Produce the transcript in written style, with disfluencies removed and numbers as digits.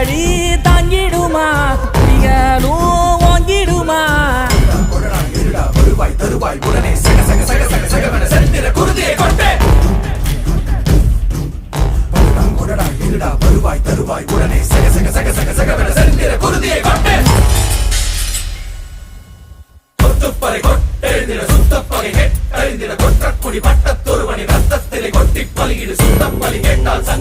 அடி தாங்கிடுமா புலிகளும் ஓங்கிடுமா வருவாய் தருவாய் உடனே சக சக சக சக சகவன செந்திர குருதியை கொண்டே கொடடா இருடா வருவாய் தருவாய் உடனே சக சக சக சக சகவன செந்திர குருதியை கொண்டே கொத்துப்பறை கொட்டெழுந்திட சுத்தப்பகை கெட்டழிந்திட கொற்றக்குடி பட்டத்தொருவனின் ரத்தத்திலே கொட்டி பலியிடு சுத்தப்பலி கேட்டால்